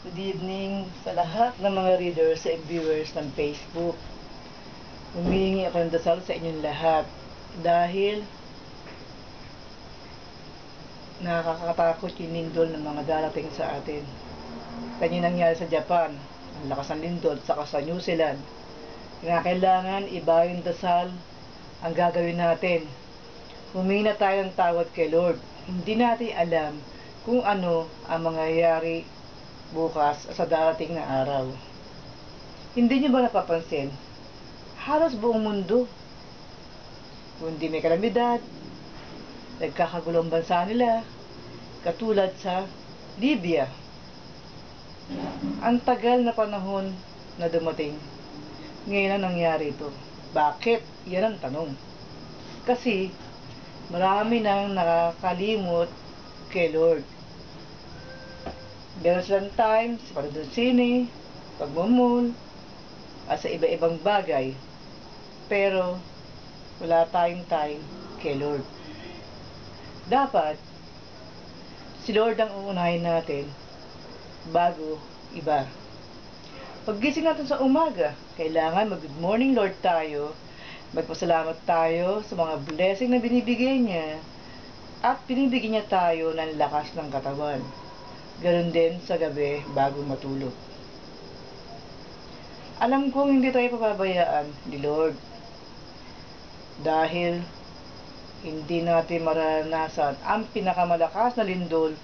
Good evening sa lahat ng mga readers and viewers ng Facebook. Humihingi ako ng dasal sa inyong lahat dahil nakakatakot yung lindol ng mga darating sa atin. Kanya nangyari sa Japan, ang lakas ng lindol, saka sa New Zealand. Kailangan iba yung dasal ang gagawin natin. Humingi na tayo ng tawad kay Lord. Hindi natin alam kung ano ang mangyayari bukas sa darating na araw. Hindi niyo ba napapansin? Halos buong mundo, kundi may kalamidad, nagkakagulong bansa nila, katulad sa Libya. Ang tagal na panahon na dumating, ngayon na nangyari ito. Bakit? Yan ang tanong. Kasi marami nang nakakalimot kay Lord. Meron silang time sa panonood sine, pagmumul, at sa iba-ibang bagay. Pero, wala tayong time kay Lord. Dapat, si Lord ang uunahin natin bago iba. Paggising natin sa umaga, kailangan mag-good morning Lord tayo, magpasalamat tayo sa mga blessing na binibigay niya, at binibigyan niya tayo ng lakas ng katawan. Ganon din sa gabi bago matulog. Alam kong hindi tayo papabayaan ni Lord dahil hindi natin maranasan ang pinakamalakas na lindol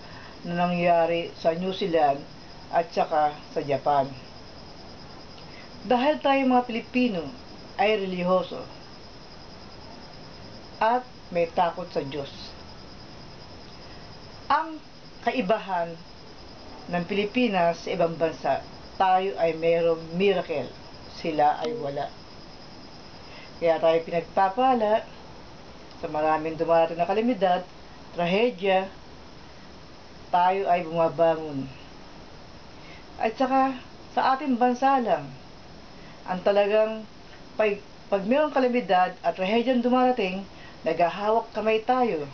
na nangyari sa New Zealand at saka sa Japan. Dahil tayo mga Pilipino ay relihiyoso at may takot sa Diyos. Ang kaibahan ng Pilipinas sa ibang bansa, tayo ay mayroong miracle, sila ay wala. Kaya tayo pinagpapala sa maraming dumarating na kalamidad, trahedya, tayo ay bumabangon. At saka sa ating bansa lang, ang talagang pag mayroong kalamidad at trahedyang dumarating, naghahawak kamay tayo.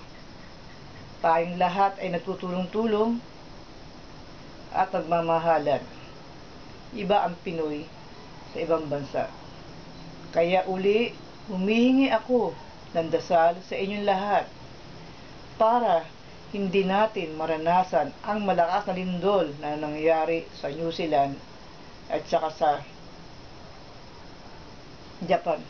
Tayong lahat ay nagtutulong-tulong at nagmamahalan. Iba ang Pinoy sa ibang bansa. Kaya uli, humihingi ako ng dasal sa inyong lahat para hindi natin maranasan ang malakas na lindol na nangyari sa New Zealand at saka sa Japan.